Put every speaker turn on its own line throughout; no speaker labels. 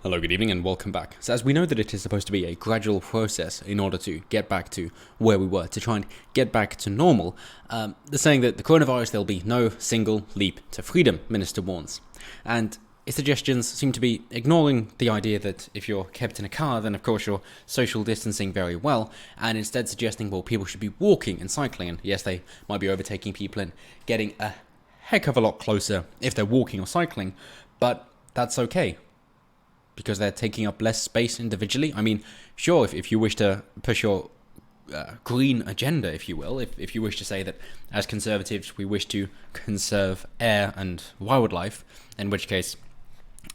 Hello, good evening, and welcome back. So as we know that it is supposed to be a gradual process in order to get back to where we were, to try and get back to normal, they're saying that the coronavirus, there'll be no single leap to freedom, Minister warns. And his suggestions seem to be ignoring the idea that if you're kept in a car, then of course you're social distancing very well, and instead suggesting, well, people should be walking and cycling, and yes, they might be overtaking people and getting a heck of a lot closer if they're walking or cycling, but that's okay, because they're taking up less space individually. I mean, sure, if you wish to push your green agenda, if you will, if you wish to say that as conservatives we wish to conserve air and wildlife, in which case,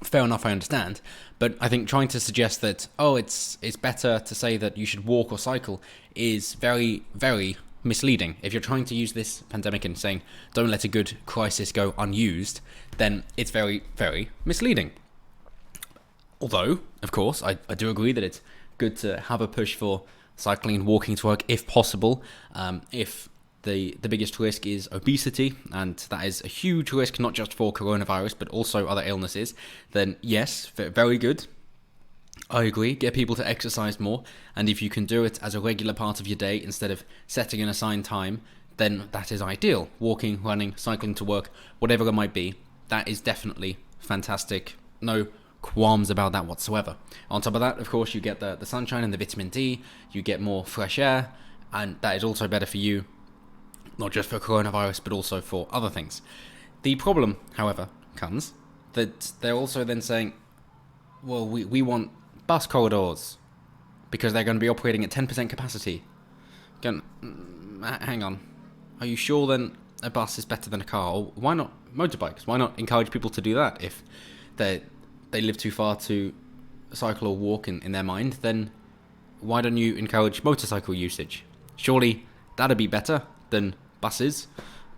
fair enough, I understand. But I think trying to suggest that, it's better to say that you should walk or cycle is very, very misleading. If you're trying to use this pandemic and saying, don't let a good crisis go unused, then it's very, very misleading. Although, of course, I do agree that it's good to have a push for cycling and walking to work if possible. If the biggest risk is obesity, and that is a huge risk not just for coronavirus but also other illnesses, then yes, very good. I agree, get people to exercise more, and if you can do it as a regular part of your day instead of setting an assigned time, then that is ideal. Walking, running, cycling to work, whatever it might be, that is definitely fantastic. No qualms about that whatsoever. On top of that, of course, you get the sunshine and the vitamin D, you get more fresh air, and that is also better for you, not just for coronavirus, but also for other things. The problem, however, comes that they're also then saying, well, we want bus corridors, because they're going to be operating at 10% capacity. Hang on. Are you sure then a bus is better than a car? Or why not motorbikes? Why not encourage people to do that if they live too far to cycle or walk in their mind? Then why don't you encourage motorcycle usage? Surely that'd be better than buses.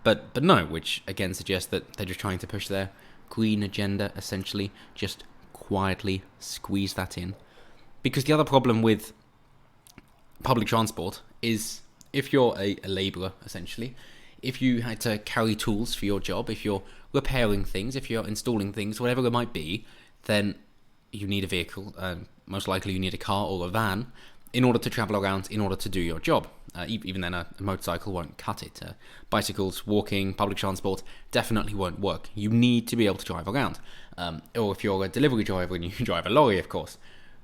But no, which again suggests that they're just trying to push their green agenda, essentially, just quietly squeeze that in. Because the other problem with public transport is, if you're a labourer, essentially, if you had to carry tools for your job, if you're repairing things, if you're installing things, whatever it might be, then you need a vehicle. Most likely you need a car or a van in order to travel around, in order to do your job. Even then, a motorcycle won't cut it. Bicycles, walking, public transport definitely won't work. You need to be able to drive around. Or if you're a delivery driver and you drive a lorry, of course,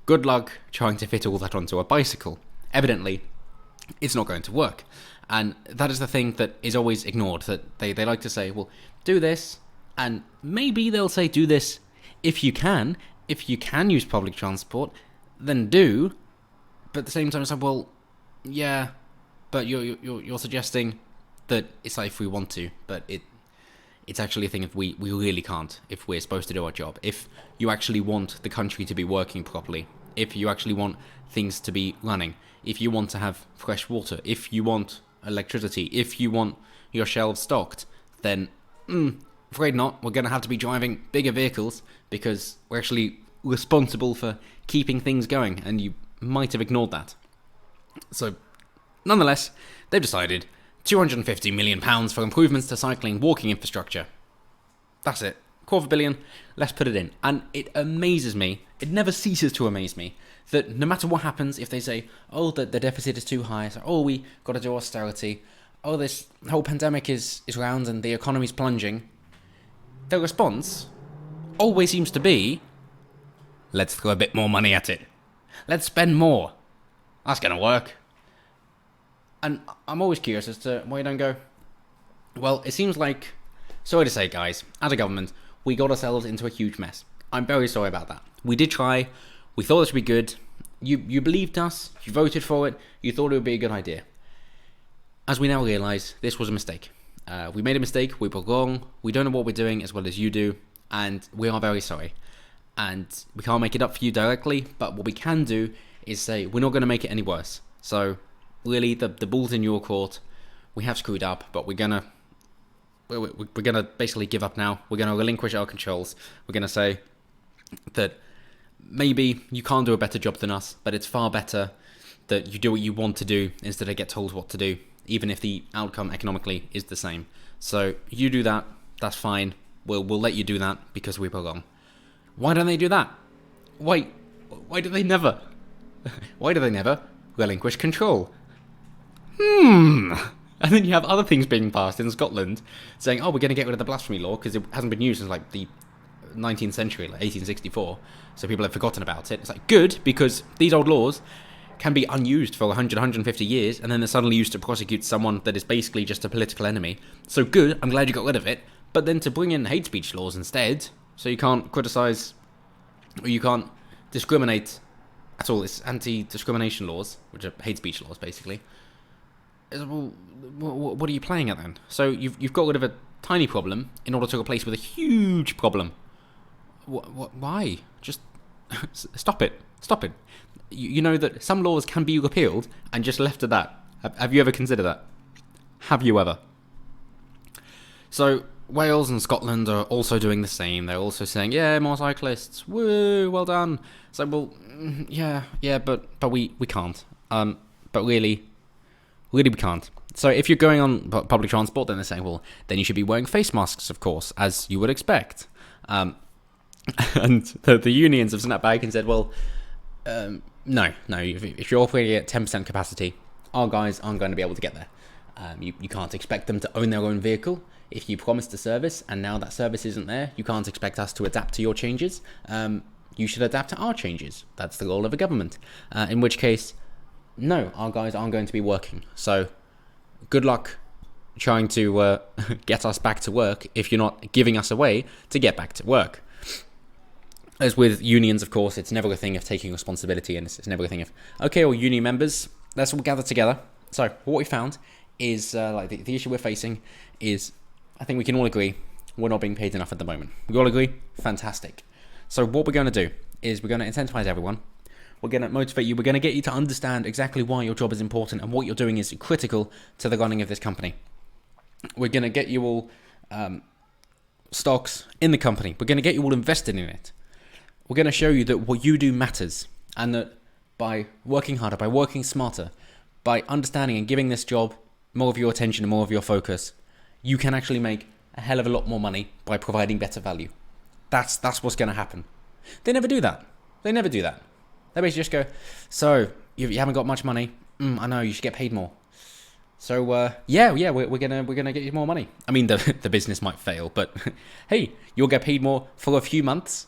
good luck trying to fit all that onto a bicycle. Evidently, it's not going to work. And that is the thing that is always ignored, that they like to say, well, do this, and maybe they'll say do this if you can use public transport, then do. But at the same time, it's like, well, yeah, but you're suggesting that it's like if we want to, but it's actually a thing if we really can't, if we're supposed to do our job. If you actually want the country to be working properly, if you actually want things to be running, if you want to have fresh water, if you want electricity, if you want your shelves stocked, then afraid not. We're going to have to be driving bigger vehicles because we're actually responsible for keeping things going, and you might have ignored that. So, nonetheless, they've decided £250 million for improvements to cycling walking infrastructure. That's it. £250 million, let's put it in. And it amazes me, it never ceases to amaze me, that no matter what happens, if they say, the deficit is too high, so, we got to do austerity, this whole pandemic is round and the economy's plunging, their response always seems to be, let's throw a bit more money at it. Let's spend more. That's going to work. And I'm always curious as to why you don't go, well, it seems like, sorry to say, guys, as a government, we got ourselves into a huge mess. I'm very sorry about that. We did try. We thought this would be good. You believed us. You voted for it. You thought it would be a good idea. As we now realise, this was a mistake. We made a mistake. We were wrong. We don't know what we're doing as well as you do. And we are very sorry. And we can't make it up for you directly, but what we can do is say, we're not going to make it any worse. So, really, the ball's in your court. We have screwed up, but we're gonna basically give up now. We're gonna relinquish our controls. We're gonna say that maybe you can't do a better job than us, but it's far better that you do what you want to do instead of get told what to do, even if the outcome economically is the same. So you do that, that's fine. We'll let you do that because we were wrong. Why don't they do that? Wait, why do they never? Why do they never relinquish control? And then you have other things being passed in Scotland saying, oh, we're going to get rid of the blasphemy law because it hasn't been used since like the 19th century, like 1864. So people have forgotten about it. It's like, good, because these old laws can be unused for 100, 150 years, and then they're suddenly used to prosecute someone that is basically just a political enemy. So good, I'm glad you got rid of it. But then to bring in hate speech laws instead, so you can't criticize, or you can't discriminate at all. It's anti-discrimination laws, which are hate speech laws, basically. Well, what are you playing at then? So you've got rid of a tiny problem in order to replace with a huge problem. Why? Just stop it. Stop it. You know that some laws can be repealed and just left at that. Have you ever considered that? Have you ever? So Wales and Scotland are also doing the same. They're also saying, yeah, more cyclists. Woo, well done. So, well, yeah, but we can't. But really we can't. So if you're going on public transport, then they're saying, well, then you should be wearing face masks, of course, as you would expect. And the unions have snapped back and said, well, no, if you're operating at 10% capacity, our guys aren't going to be able to get there. You can't expect them to own their own vehicle. If you promised a service and now that service isn't there, you can't expect us to adapt to your changes. You should adapt to our changes. That's the role of a government. In which case, no, our guys aren't going to be working. So good luck trying to get us back to work if you're not giving us a way to get back to work. As with unions, of course, it's never a thing of taking responsibility, and it's never a thing of, okay, all union members, let's all gather together. So what we found is, the issue we're facing is, I think we can all agree, we're not being paid enough at the moment. We all agree? Fantastic. So what we're going to do is we're going to incentivize everyone. We're going to motivate you. We're going to get you to understand exactly why your job is important and what you're doing is critical to the running of this company. We're going to get you all stocks in the company. We're going to get you all invested in it. We're going to show you that what you do matters, and that by working harder, by working smarter, by understanding and giving this job more of your attention and more of your focus, you can actually make a hell of a lot more money by providing better value. That's what's going to happen. They never do that. They basically just go, so you haven't got much money. I know, you should get paid more. So we're gonna get you more money. I mean, the business might fail, but hey, you'll get paid more for a few months.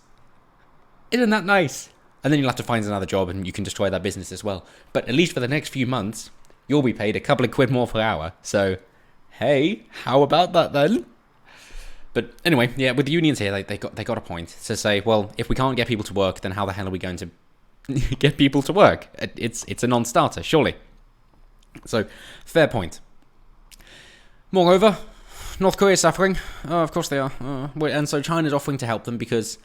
Isn't that nice? And then you'll have to find another job and you can destroy that business as well. But at least for the next few months, you'll be paid a couple of quid more per hour. So, hey, how about that then? But anyway, yeah, with the unions here, they got a point to say, well, if we can't get people to work, then how the hell are we going to get people to work? It's a non-starter, surely. So, fair point. Moreover, North Korea is suffering. Oh, of course they are. And so China's offering to help them because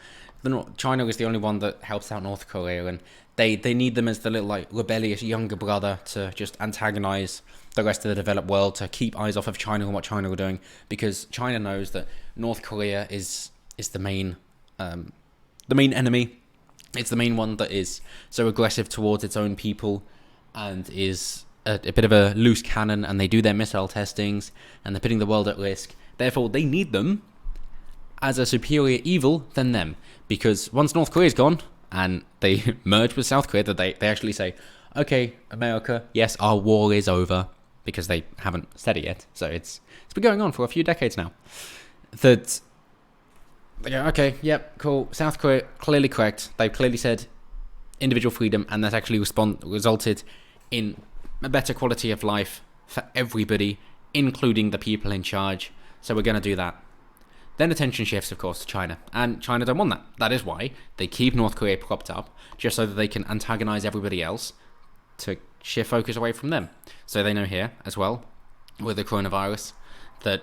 China is the only one that helps out North Korea, and they need them as the little rebellious younger brother to just antagonize the rest of the developed world, to keep eyes off of China and what China are doing, because China knows that North Korea is the main enemy. It's the main one that is so aggressive towards its own people and is a bit of a loose cannon, and they do their missile testings and they're putting the world at risk. Therefore, they need them as a superior evil than them, because once North Korea's gone and they merge with South Korea, that they actually say, okay, America, yes, our war is over, because they haven't said it yet. So it's been going on for a few decades now. That they go, okay, yep, cool. South Korea, clearly correct. They've clearly said individual freedom, and that's actually resulted in a better quality of life for everybody, including the people in charge. So we're going to do that. Then attention shifts, of course, to China. And China don't want that. That is why they keep North Korea propped up, just so that they can antagonize everybody else to shift focus away from them. So they know here, as well, with the coronavirus, that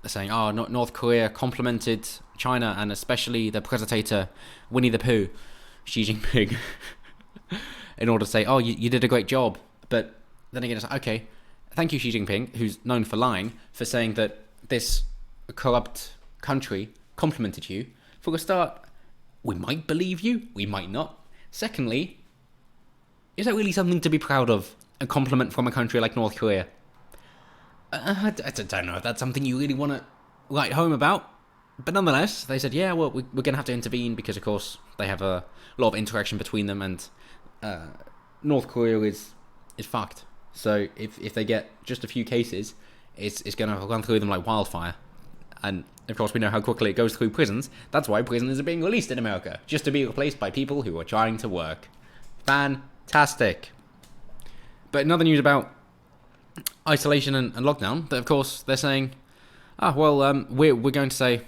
they're saying, oh, North Korea complimented China, and especially the presentator, Winnie the Pooh, Xi Jinping, in order to say, oh, you did a great job. But then again, it's like, okay, thank you, Xi Jinping, who's known for lying, for saying that this corrupt country complimented you. For a start, we might believe you, we might not. Secondly, is that really something to be proud of? A compliment from a country like North Korea? I don't know if that's something you really want to write home about. But nonetheless, they said, yeah, well, we're going to have to intervene because, of course, they have a lot of interaction between them, and North Korea is fucked. So if they get just a few cases, it's going to run through them like wildfire. And, of course, we know how quickly it goes through prisons. That's why prisoners are being released in America, just to be replaced by people who are trying to work. Fantastic. But in other news about isolation and lockdown, that, of course, they're saying, we're going to say,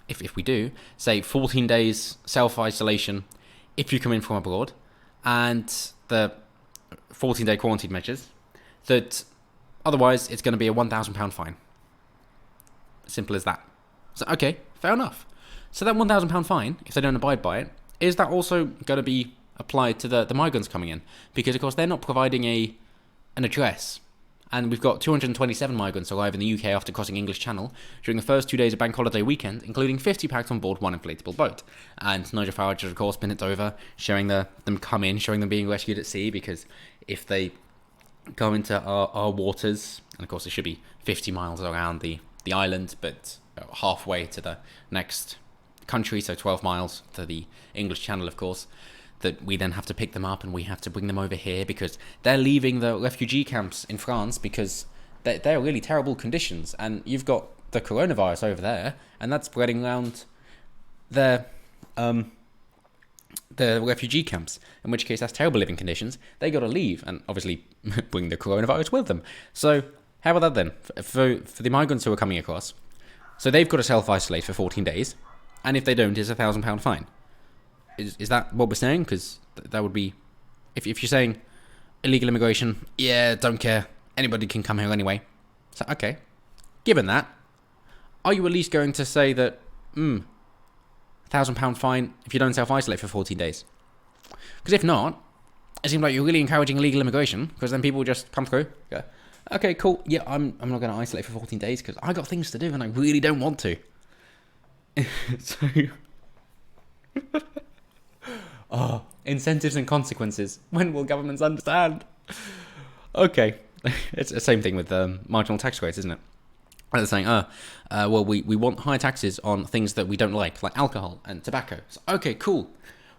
if we do, say 14 days self-isolation if you come in from abroad, and the 14-day quarantine measures, that otherwise it's going to be a £1,000 fine. Simple as that. So, okay, fair enough. So that £1,000 fine, if they don't abide by it, is that also going to be applied to the migrants coming in? Because, of course, they're not providing an address. And we've got 227 migrants arrive in the UK after crossing English Channel during the first 2 days of Bank Holiday weekend, including 50 packs on board one inflatable boat. And Nigel Farage has, of course, been it over, showing them come in, showing them being rescued at sea, because if they go into our waters, and of course it should be 50 miles around the island, but halfway to the next country, so 12 miles to the English Channel, of course, that we then have to pick them up and we have to bring them over here because they're leaving the refugee camps in France because they're really terrible conditions, and you've got the coronavirus over there, and that's spreading around the refugee camps, in which case that's terrible living conditions. They got to leave and obviously bring the coronavirus with them. So how about that then for the migrants who are coming across? So they've got to self-isolate for 14 days, and if they don't, it's a £1,000 fine. Is that what we're saying? Because that would be... If you're saying illegal immigration, yeah, don't care. Anybody can come here anyway. So, okay. Given that, are you at least going to say that, £1,000 fine if you don't self-isolate for 14 days? Because if not, it seems like you're really encouraging illegal immigration, because then people just come through, go, okay, cool, yeah, I'm not going to isolate for 14 days because I got things to do and I really don't want to. So... Oh, incentives and consequences. When will governments understand? Okay. It's the same thing with marginal tax rates, isn't it? They're saying, we want higher taxes on things that we don't like alcohol and tobacco. So, okay, cool.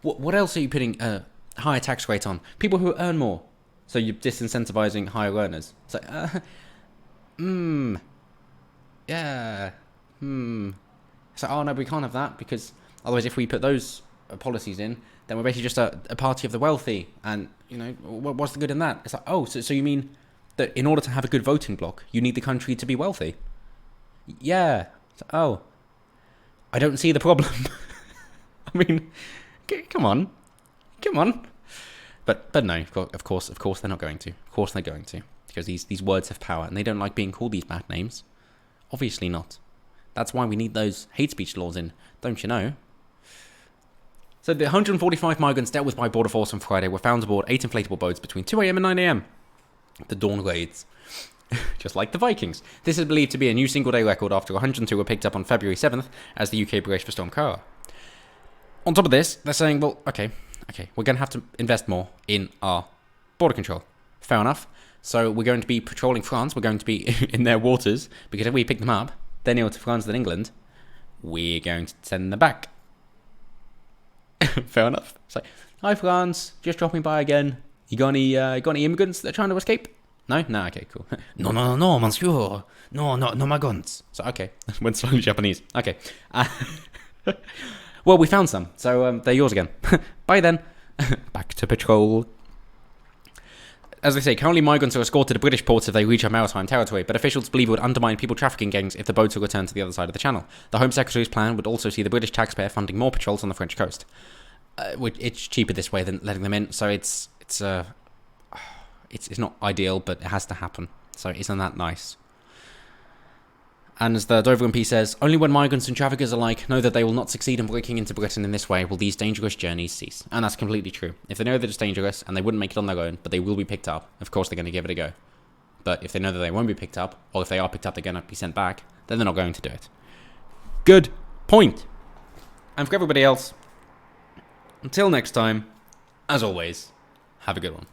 What else are you putting a higher tax rate on? People who earn more. So you're disincentivizing higher earners. So, So, oh no, we can't have that because otherwise if we put those policies in, then we're basically just a party of the wealthy, and what's the good in that? It's like, oh, so you mean that in order to have a good voting bloc, you need the country to be wealthy? Yeah. So, oh, I don't see the problem. I mean, come on. But no, of course they're not going to. Of course they're going to, because these words have power, and they don't like being called these bad names. Obviously not. That's why we need those hate speech laws in, don't you know? So the 145 migrants dealt with by Border Force on Friday were found aboard 8 inflatable boats between 2 a.m. and 9 a.m. The dawn raids. Just like the Vikings. This is believed to be a new single-day record after 102 were picked up on February 7th as the UK braced for Storm Kara. On top of this, they're saying, well, okay, we're going to have to invest more in our border control. Fair enough. So we're going to be patrolling France. We're going to be in their waters, because if we pick them up, they're nearer to France than England. We're going to send them back. Fair enough. It's like, hi France, just dropping by again. You got any immigrants that are trying to escape? No? No, okay, cool. No, monsieur. No, migrants. So, okay. Went slowly Japanese. Okay. Well, we found some, so they're yours again. Bye then. Back to patrol. As they say, currently migrants are escorted to British ports if they reach our maritime territory, but officials believe it would undermine people trafficking gangs if the boats are returned to the other side of the channel. The Home Secretary's plan would also see the British taxpayer funding more patrols on the French coast. It's cheaper this way than letting them in, so it's not ideal, but it has to happen. So isn't that nice? And as the Dover MP says, only when migrants and traffickers alike know that they will not succeed in breaking into Britain in this way will these dangerous journeys cease. And that's completely true. If they know that it's dangerous and they wouldn't make it on their own, but they will be picked up, of course they're going to give it a go. But if they know that they won't be picked up, or if they are picked up, they're going to be sent back, then they're not going to do it. Good point. And for everybody else, until next time, as always, have a good one.